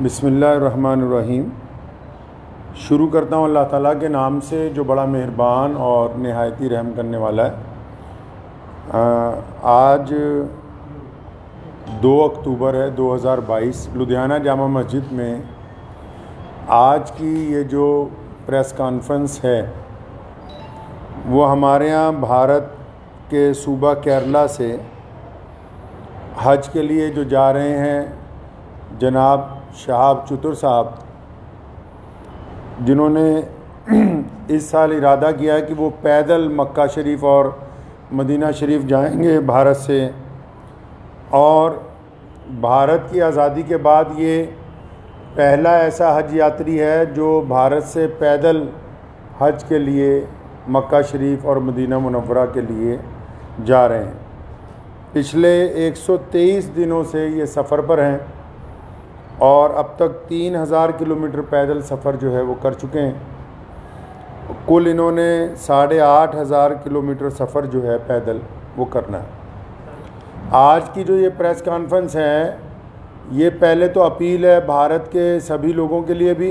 बिस्मिल्लाहिर्रहमानिर्रहीम। शुरू करता हूँ अल्लाह ताला के नाम से जो बड़ा मेहरबान और नहायती रहम करने वाला है। आज 2 अक्टूबर है 2022। लुधियाना जामा मस्जिद में आज की ये जो प्रेस कॉन्फ्रेंस है वो हमारे यहाँ भारत के सूबा केरला से हज के लिए जो जा रहे हैं जनाब शहाब चतुर साहब, जिन्होंने इस साल इरादा किया है कि वो पैदल मक्का शरीफ और मदीना शरीफ जाएंगे भारत से, और भारत की आज़ादी के बाद ये पहला ऐसा हज यात्री है जो भारत से पैदल हज के लिए मक्का शरीफ और मदीना मुनव्वरा के लिए जा रहे हैं। पिछले 123 दिनों से ये सफ़र पर हैं और अब तक 3000 किलोमीटर पैदल सफ़र जो है वो कर चुके हैं। कुल इन्होंने 8500 किलोमीटर सफ़र जो है पैदल वो करना है। आज की जो ये प्रेस कॉन्फ्रेंस है ये पहले तो अपील है भारत के सभी लोगों के लिए भी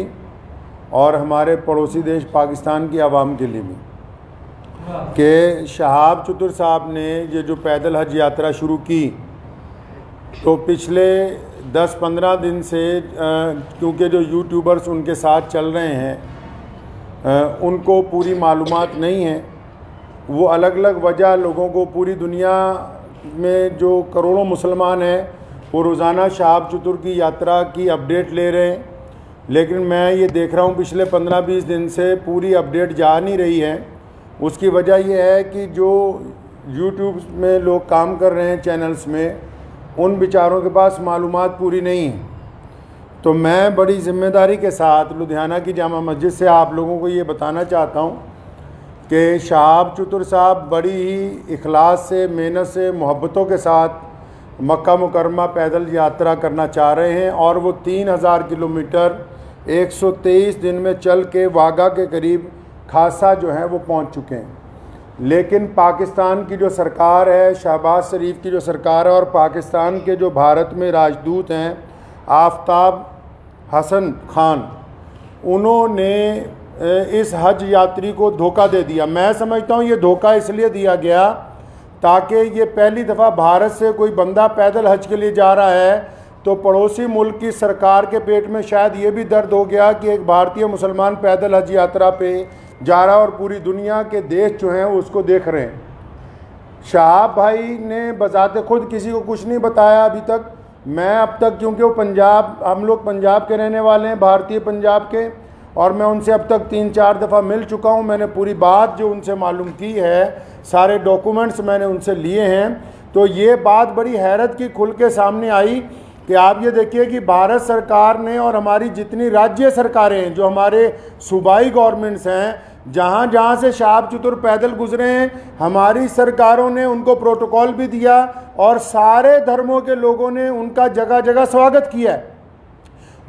और हमारे पड़ोसी देश पाकिस्तान की आवाम के लिए भी कि शहाब चतुर साहब ने ये जो पैदल हज यात्रा शुरू की तो पिछले 10-15 दिन से क्योंकि जो यूट्यूबर्स उनके साथ चल रहे हैं उनको पूरी मालूमात नहीं है। वो अलग अलग वजह लोगों को, पूरी दुनिया में जो करोड़ों मुसलमान हैं वो रोज़ाना शहाब चतुर की यात्रा की अपडेट ले रहे हैं, लेकिन मैं ये देख रहा हूँ पिछले 15-20 दिन से पूरी अपडेट जा नहीं रही है। उसकी वजह यह है कि जो यूट्यूब में लोग काम कर रहे हैं चैनल्स में, उन बेचारों के पास मालूमात पूरी नहीं है। तो मैं बड़ी ज़िम्मेदारी के साथ लुधियाना की जामा मस्जिद से आप लोगों को ये बताना चाहता हूँ कि शहाब चतुर साहब बड़ी ही इखलास से, मेहनत से, मोहब्बतों के साथ मक्का मुकरमा पैदल यात्रा करना चाह रहे हैं और वो 3000 किलोमीटर 123 दिन में चल के वाघा के करीब खासा जो है वो पहुँच चुके हैं। लेकिन पाकिस्तान की जो सरकार है, शहबाज शरीफ की जो सरकार है, और पाकिस्तान के जो भारत में राजदूत हैं आफ्ताब हसन खान, उन्होंने इस हज यात्री को धोखा दे दिया। मैं समझता हूँ ये धोखा इसलिए दिया गया ताकि ये पहली दफ़ा भारत से कोई बंदा पैदल हज के लिए जा रहा है तो पड़ोसी मुल्क की सरकार के पेट में शायद ये भी दर्द हो गया कि एक भारतीय मुसलमान पैदल हज यात्रा पे जा रहा है और पूरी दुनिया के देश जो हैं उसको देख रहे हैं। शहाब भाई ने बजाते खुद किसी को कुछ नहीं बताया अभी तक। मैं अब तक, क्योंकि वो पंजाब, हम लोग पंजाब के रहने वाले हैं, भारतीय पंजाब के, और मैं उनसे अब तक 3-4 दफ़ा मिल चुका हूँ। मैंने पूरी बात जो उनसे मालूम की है, सारे डॉक्यूमेंट्स मैंने उनसे लिए हैं। तो ये बात बड़ी हैरत की खुल के सामने आई कि आप ये देखिए कि भारत सरकार ने और हमारी जितनी राज्य सरकारें हैं, जो हमारे सूबाई गवर्नमेंट्स हैं, जहाँ जहाँ से शहाब चतुर पैदल गुजरे हैं, हमारी सरकारों ने उनको प्रोटोकॉल भी दिया और सारे धर्मों के लोगों ने उनका जगह जगह स्वागत किया है।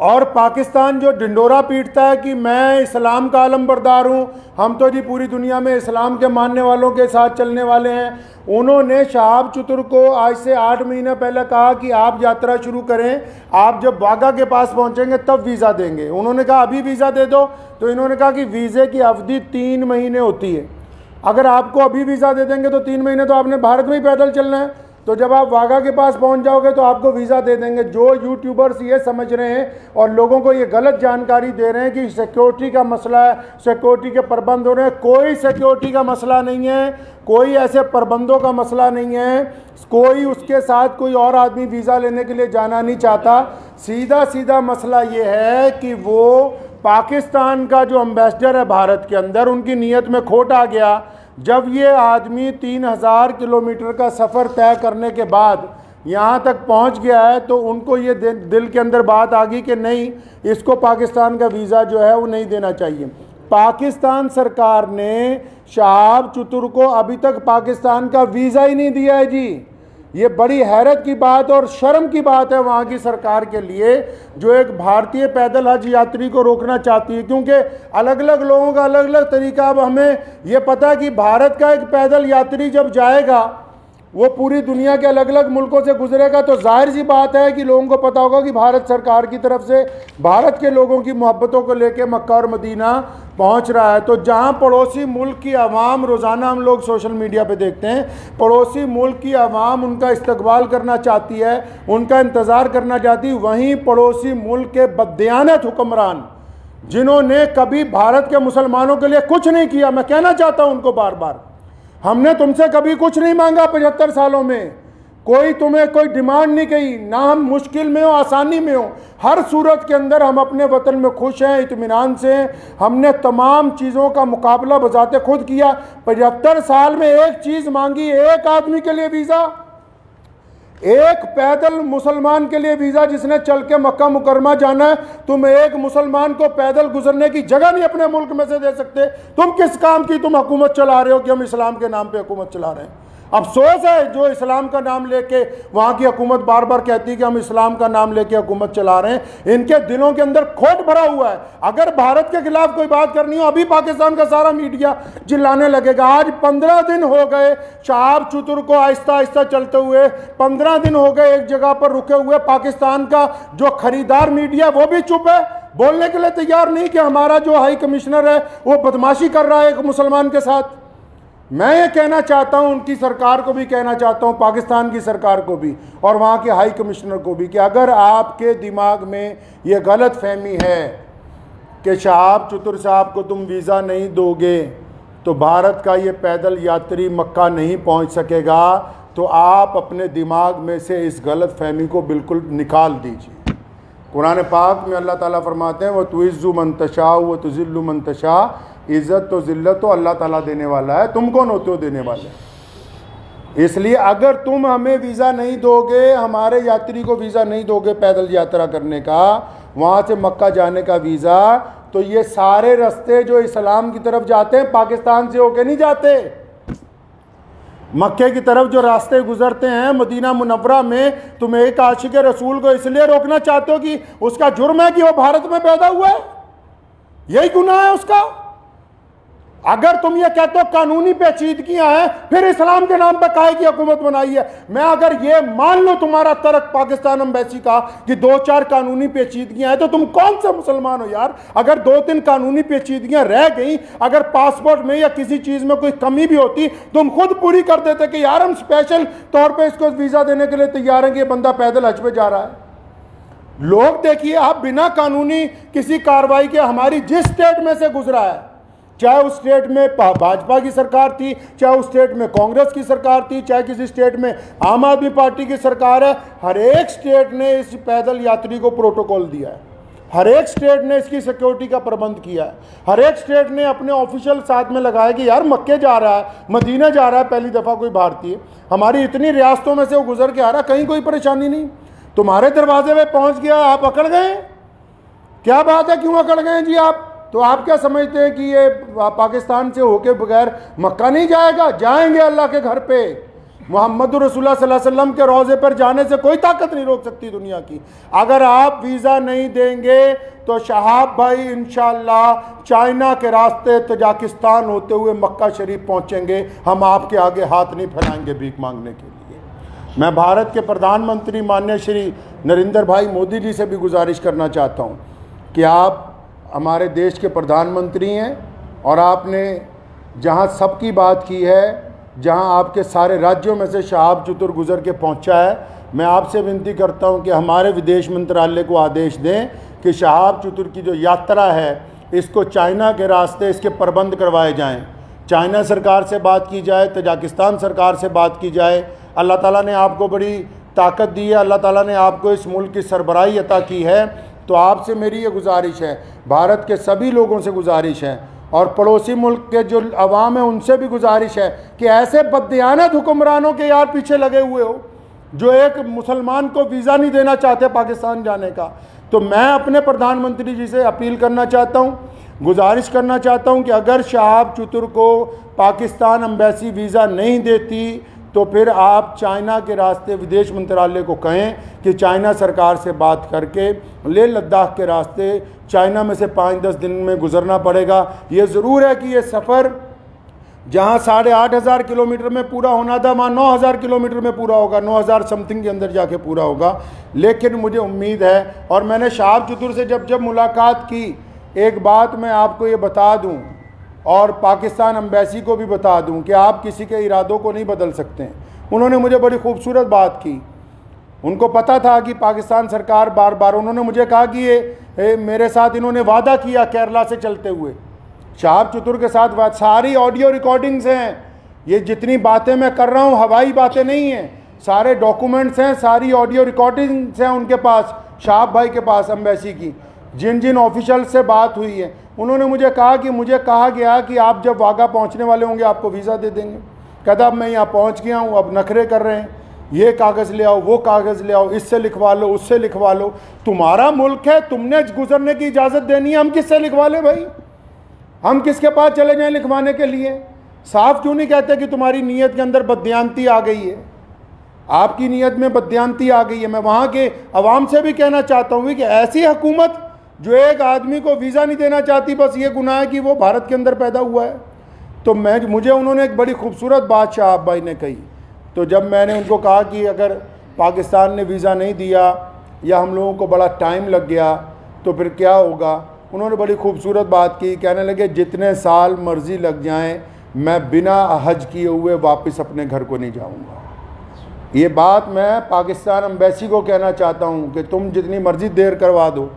और पाकिस्तान जो ढिंडोरा पीटता है कि मैं इस्लाम का आलमबरदार हूँ, हम तो जी पूरी दुनिया में इस्लाम के मानने वालों के साथ चलने वाले हैं, उन्होंने शहाब चतुर को आज से 8 महीने पहले कहा कि आप यात्रा शुरू करें, आप जब वाघा के पास पहुँचेंगे तब वीज़ा देंगे। उन्होंने कहा अभी वीज़ा दे दो, तो इन्होंने कहा कि वीज़े की अवधि 3 महीने होती है। अगर आपको अभी वीज़ा दे देंगे तो 3 महीने तो आपने भारत में ही पैदल चलना है, तो जब आप वाघा के पास पहुंच जाओगे तो आपको वीज़ा दे देंगे। जो यूट्यूबर्स ये समझ रहे हैं और लोगों को ये गलत जानकारी दे रहे हैं कि सिक्योरिटी का मसला है, सिक्योरिटी के प्रबंध हो रहे हैं, कोई सिक्योरिटी का मसला नहीं है, कोई ऐसे प्रबंधों का मसला नहीं है, कोई उसके साथ कोई और आदमी वीज़ा लेने के लिए जाना नहीं चाहता। सीधा सीधा मसला ये है कि वो पाकिस्तान का जो एम्बेसडर है भारत के अंदर, उनकी नीयत में खोट आ गया। जब ये आदमी 3000 किलोमीटर का सफ़र तय करने के बाद यहाँ तक पहुँच गया है तो उनको ये दिल के अंदर बात आ गई कि नहीं, इसको पाकिस्तान का वीज़ा जो है वो नहीं देना चाहिए। पाकिस्तान सरकार ने शहाब चतुर को अभी तक पाकिस्तान का वीज़ा ही नहीं दिया है जी। ये बड़ी हैरत की बात और शर्म की बात है वहाँ की सरकार के लिए, जो एक भारतीय पैदल हज यात्री को रोकना चाहती है। क्योंकि अलग अलग लोगों का अलग अलग तरीका। अब हमें ये पता है कि भारत का एक पैदल यात्री जब जाएगा वो पूरी दुनिया के अलग अलग मुल्कों से गुजरेगा, तो जाहिर सी बात है कि लोगों को पता होगा कि भारत सरकार की तरफ से भारत के लोगों की मोहब्बतों को लेकर मक्का और मदीना पहुंच रहा है। तो जहां पड़ोसी मुल्क की आवाम, रोज़ाना हम लोग सोशल मीडिया पे देखते हैं, पड़ोसी मुल्क की आवाम उनका इस्तकबाल करना चाहती है, उनका इंतज़ार करना चाहती है, वहीं पड़ोसी मुल्क के बददियानत हुक्मरान जिन्होंने कभी भारत के मुसलमानों के लिए कुछ नहीं किया, मैं कहना चाहता हूं उनको बार बार, हमने तुमसे कभी कुछ नहीं मांगा 75 सालों में, कोई तुम्हें कोई डिमांड नहीं की, ना हम मुश्किल में हो आसानी में हो, हर सूरत के अंदर हम अपने वतन में खुश हैं, इत्मीनान से हैं। हमने तमाम चीज़ों का मुकाबला बजाते खुद किया। 75 साल में एक चीज़ मांगी, एक आदमी के लिए वीज़ा, एक पैदल मुसलमान के लिए वीज़ा जिसने चल के मक्का मुकरमा जाना है। तुम एक मुसलमान को पैदल गुजरने की जगह नहीं अपने मुल्क में से दे सकते। तुम किस काम की तुम हुकूमत चला रहे हो कि हम इस्लाम के नाम पे हुकूमत चला रहे हैं। अफसोस है जो इस्लाम का नाम लेके वहाँ की हुकूमत बार बार कहती है कि हम इस्लाम का नाम लेके हुकूमत चला रहे हैं, इनके दिलों के अंदर खोट भरा हुआ है। अगर भारत के खिलाफ कोई बात करनी हो, अभी पाकिस्तान का सारा मीडिया चिल्लाने लगेगा। आज 15 दिन हो गए शहाब चतुर को आहिस्ता आहिस्ता चलते हुए, 15 दिन हो गए एक जगह पर रुके हुए। पाकिस्तान का जो खरीदार मीडिया वो भी चुप है, बोलने के लिए तैयार नहीं कि हमारा जो हाई कमिश्नर है वो बदमाशी कर रहा है एक मुसलमान के साथ। मैं ये कहना चाहता हूं, उनकी सरकार को भी कहना चाहता हूं, पाकिस्तान की सरकार को भी और वहाँ के हाई कमिश्नर को भी, कि अगर आपके दिमाग में ये गलत फहमी है कि शहाब चतुर साहब को तुम वीज़ा नहीं दोगे तो भारत का ये पैदल यात्री मक्का नहीं पहुँच सकेगा, तो आप अपने दिमाग में से इस गलत फहमी को बिल्कुल निकाल दीजिए। कुरान पाक में अल्लाह ताला फरमाते हैं, वह तुइज़्ज़ु मन तशा व तुज़िल्लु मन तशा, इज़्ज़त तो ज़िल्लत तो अल्लाह ताला देने वाला है, तुम कौन होते हो देने वाले। इसलिए अगर तुम हमें वीज़ा नहीं दोगे, हमारे यात्री को वीज़ा नहीं दोगे पैदल यात्रा करने का, वहाँ से मक्का जाने का वीज़ा, तो ये सारे रास्ते जो इस्लाम की तरफ जाते हैं पाकिस्तान से होके नहीं जाते। मक्के की तरफ जो रास्ते गुजरते हैं मदीना मुनव्वरा में, तुम एक आशिक रसूल को इसलिए रोकना चाहते हो कि उसका जुर्म है कि वो भारत में पैदा हुआ है, यही गुनाह है उसका। अगर तुम ये कहते हो कानूनी पेचीदगियां हैं, फिर इस्लाम के नाम पर काहे की हुकूमत बनाई है। मैं अगर ये मान लो तुम्हारा तर्क पाकिस्तान एम्बेसी का कि 2-4 कानूनी पेचीदगियां हैं, तो तुम कौन से मुसलमान हो यार। अगर 2-3 कानूनी पेचीदगियां रह गई, अगर पासपोर्ट में या किसी चीज़ में कोई कमी भी होती, तुम खुद पूरी कर देते कि यार हम स्पेशल तौर पर इसको वीज़ा देने के लिए तैयार हैं कि ये बंदा पैदल हज पे जा रहा है। लोग देखिए, आप बिना कानूनी किसी कार्रवाई के हमारी जिस स्टेट में से गुजरा है, चाहे उस स्टेट में भाजपा की सरकार थी, चाहे उस स्टेट में कांग्रेस की सरकार थी, चाहे किसी स्टेट में आम आदमी पार्टी की सरकार है, हर एक स्टेट ने इस पैदल यात्री को प्रोटोकॉल दिया है, हर एक स्टेट ने इसकी सिक्योरिटी का प्रबंध किया है, हर एक स्टेट ने अपने ऑफिशियल साथ में लगाया कि यार मक्के जा रहा है, मदीना जा रहा है पहली दफ़ा कोई भारतीय, हमारी इतनी रियासतों में से वो गुजर के आ रहा, कहीं कोई परेशानी नहीं, तुम्हारे दरवाजे में पहुँच गया, आप अकड़ गए। क्या बात है, क्यों अकड़ गए जी आप? तो आप क्या समझते हैं कि ये पाकिस्तान से होके बगैर मक्का नहीं जाएगा? जाएंगे अल्लाह के घर पे। मोहम्मद रसूलुल्लाह सल्लल्लाहु अलैहि वसल्लम के रोज़े पर जाने से कोई ताकत नहीं रोक सकती दुनिया की। अगर आप वीज़ा नहीं देंगे तो शहाब भाई इंशाअल्लाह चाइना के रास्ते तजाकिस्तान होते हुए मक्का शरीफ पहुँचेंगे। हम आपके आगे हाथ नहीं फैलाएंगे भीख मांगने के लिए। मैं भारत के प्रधानमंत्री माननीय श्री नरेंद्र भाई मोदी जी से भी गुजारिश करना चाहता हूँ कि आप हमारे देश के प्रधानमंत्री हैं और आपने जहां सबकी बात की है, जहां आपके सारे राज्यों में से शहाब चतुर गुजर के पहुंचा है, मैं आपसे विनती करता हूं कि हमारे विदेश मंत्रालय को आदेश दें कि शहाब चतुर की जो यात्रा है इसको चाइना के रास्ते इसके प्रबंध करवाए जाएं। चाइना सरकार से बात की जाए, तजाकिस्तान सरकार से बात की जाए। अल्लाह ताला ने आपको बड़ी ताकत दी है, अल्लाह ताला ने आपको इस मुल्क की सरबराही अता की है। तो आपसे मेरी ये गुजारिश है, भारत के सभी लोगों से गुजारिश है और पड़ोसी मुल्क के जो अवाम है उनसे भी गुजारिश है कि ऐसे बददियानत हुक्मरानों के यार पीछे लगे हुए हो जो एक मुसलमान को वीज़ा नहीं देना चाहते पाकिस्तान जाने का। तो मैं अपने प्रधानमंत्री जी से अपील करना चाहता हूँ, गुजारिश करना चाहता हूँ कि अगर शहाब चतुर को पाकिस्तान एम्बेसी वीज़ा नहीं देती तो फिर आप चाइना के रास्ते विदेश मंत्रालय को कहें कि चाइना सरकार से बात करके लेह लद्दाख के रास्ते चाइना में से 5-10 दिन में गुजरना पड़ेगा। ये ज़रूर है कि ये सफ़र जहाँ 8,500 किलोमीटर में पूरा होना था वहाँ 9,000 किलोमीटर में पूरा होगा, 9,000 समथिंग के अंदर जाके पूरा होगा। लेकिन मुझे उम्मीद है, और मैंने शहाब चतुर से जब मुलाकात की, एक बात मैं आपको ये बता दूँ और पाकिस्तान एम्बेसी को भी बता दूं कि आप किसी के इरादों को नहीं बदल सकते हैं। उन्होंने मुझे बड़ी खूबसूरत बात की। उनको पता था कि पाकिस्तान सरकार बार बार, उन्होंने मुझे कहा कि ये मेरे साथ इन्होंने वादा किया केरला से चलते हुए, शहाब चतुर के साथ सारी ऑडियो रिकॉर्डिंग्स हैं। ये जितनी बातें मैं कर रहा हूँ हवाई बातें नहीं हैं, सारे डॉक्यूमेंट्स हैं, सारी ऑडियो रिकॉर्डिंग्स हैं उनके पास, शहाब भाई के पास एम्बेसी की, जिन जिन ऑफिशियल से बात हुई है। उन्होंने मुझे कहा कि मुझे कहा गया कि आप जब वाघा पहुंचने वाले होंगे आपको वीज़ा दे देंगे। कहता अब मैं यहाँ पहुंच गया हूँ, अब नखरे कर रहे हैं, ये कागज़ ले आओ, वो कागज़ ले आओ, इससे लिखवा लो, उससे लिखवा लो। तुम्हारा मुल्क है, तुमने गुजरने की इजाज़त देनी है, हम किससे लिखवा लें भाई? हम किसके पास चले जाएँ लिखवाने के लिए? साफ क्यों नहीं कहते कि तुम्हारी नीयत के अंदर बदयांती आ गई है, आपकी नीयत में बदयांती आ गई है। मैं वहाँ के अवाम से भी कहना चाहता हूँ कि ऐसी हुकूमत जो एक आदमी को वीज़ा नहीं देना चाहती, बस ये गुनाह है कि वो भारत के अंदर पैदा हुआ है। तो मुझे उन्होंने एक बड़ी खूबसूरत बात शहाब भाई ने कही। तो जब मैंने उनको कहा कि अगर पाकिस्तान ने वीज़ा नहीं दिया या हम लोगों को बड़ा टाइम लग गया तो फिर क्या होगा, उन्होंने बड़ी खूबसूरत बात की। कहने लगे जितने साल मर्ज़ी लग जाएं, मैं बिना हज किए हुए वापस अपने घर को नहीं जाऊँगा। ये बात मैं पाकिस्तान एम्बेसी को कहना चाहता हूँ कि तुम जितनी मर्ज़ी देर करवा दो।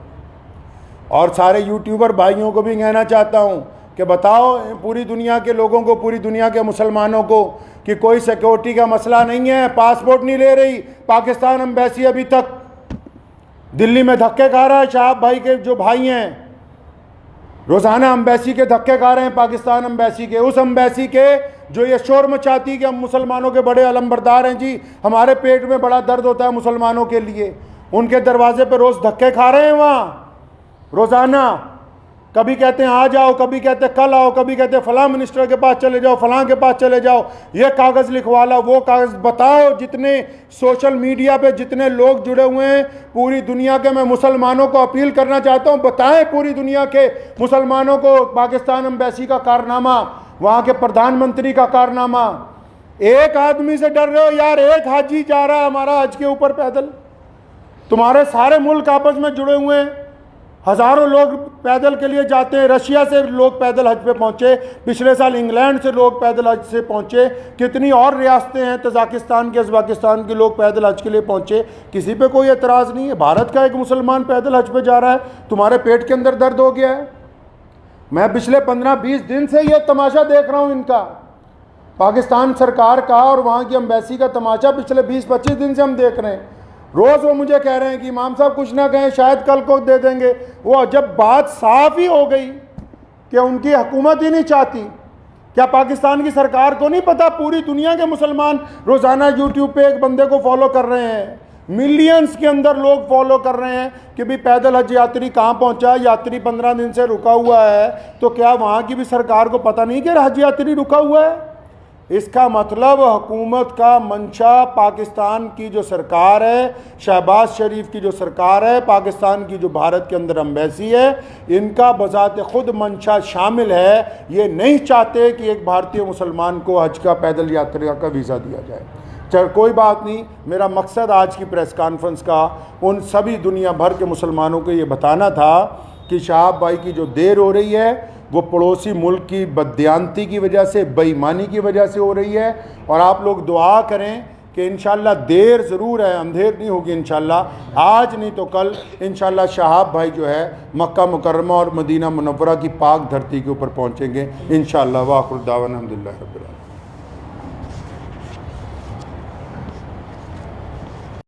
और सारे यूट्यूबर भाइयों को भी कहना चाहता हूँ कि बताओ पूरी दुनिया के लोगों को, पूरी दुनिया के मुसलमानों को कि कोई सिक्योरिटी का मसला नहीं है, पासपोर्ट नहीं ले रही पाकिस्तान एम्बेसी। अभी तक दिल्ली में धक्के खा रहा है, शहाब भाई के जो भाई हैं रोज़ाना एम्बेसी के धक्के खा रहे हैं, पाकिस्तान एम्बेसी के, उस एम्बेसी के जो ये शोर मचाती है कि हम मुसलमानों के बड़े अलमबरदार हैं जी, हमारे पेट में बड़ा दर्द होता है मुसलमानों के लिए। उनके दरवाजे पर रोज़ धक्के खा रहे हैं वहाँ रोज़ाना। कभी कहते हैं आ जाओ, कभी कहते हैं कल आओ, कभी कहते हैं फ़लाँ मिनिस्टर के पास चले जाओ, फ़लाँ के पास चले जाओ, ये कागज़ लिखवा लो, वो कागज़। बताओ जितने सोशल मीडिया पे जितने लोग जुड़े हुए हैं पूरी दुनिया के, मैं मुसलमानों को अपील करना चाहता हूँ, बताएं पूरी दुनिया के मुसलमानों को पाकिस्तान एम्बेसी का कारनामा, वहाँ के प्रधानमंत्री का कारनामा। एक आदमी से डर रहे हो यार, एक हाजी जा रहा है हमारा हज के ऊपर पैदल। तुम्हारे सारे मुल्क आपस में जुड़े हुए हैं, हज़ारों लोग पैदल के लिए जाते हैं। रशिया से लोग पैदल हज पे पहुँचे, पिछले साल इंग्लैंड से लोग पैदल हज से पहुँचे, कितनी और रियासतें हैं, तजाकिस्तान के, उज़्बेकिस्तान के लोग पैदल हज के लिए पहुँचे। किसी पे कोई एतराज़ नहीं है। भारत का एक मुसलमान पैदल हज पे जा रहा है, तुम्हारे पेट के अंदर दर्द हो गया है। मैं पिछले 15-20 दिन से ये तमाशा देख रहा हूँ इनका, पाकिस्तान सरकार का और वहाँ की एम्बेसी का तमाशा पिछले 20-25 दिन से हम देख रहे हैं। रोज़ वो मुझे कह रहे हैं कि इमाम साहब कुछ ना कहें, शायद कल को दे देंगे। वो जब बात साफ ही हो गई कि उनकी हुकूमत ही नहीं चाहती, क्या पाकिस्तान की सरकार को नहीं पता पूरी दुनिया के मुसलमान रोज़ाना यूट्यूब पे एक बंदे को फॉलो कर रहे हैं, मिलियंस के अंदर लोग फॉलो कर रहे हैं कि भाई पैदल हज यात्री कहाँ पहुँचा, यात्री 15 दिन से रुका हुआ है। तो क्या वहाँ की भी सरकार को पता नहीं कि हज यात्री रुका हुआ है? इसका मतलब हुकूमत का मंशा, पाकिस्तान की जो सरकार है, शहबाज शरीफ की जो सरकार है, पाकिस्तान की जो भारत के अंदर एम्बेसी है, इनका बज़ात खुद मंशा शामिल है। ये नहीं चाहते कि एक भारतीय मुसलमान को हज का, पैदल यात्रा का वीज़ा दिया जाए। चल कोई बात नहीं, मेरा मकसद आज की प्रेस कॉन्फ्रेंस का उन सभी दुनिया भर के मुसलमानों को ये बताना था कि शहाब भाई की जो देर हो रही है वो पड़ोसी मुल्क की बदयांती की वजह से, बेईमानी की वजह से हो रही है। और आप लोग दुआ करें कि इंशाल्लाह देर ज़रूर है, अंधेर नहीं होगी इंशाल्लाह, आज नहीं तो कल इंशाल्लाह शहाब भाई जो है मक्का मुकर्रमा और मदीना मुनव्वरा की पाक धरती के ऊपर पहुँचेंगे इंशाल्लाह। वाखिर दावाना अल्हम्दुलिल्लाह रब्बिल आलमीन।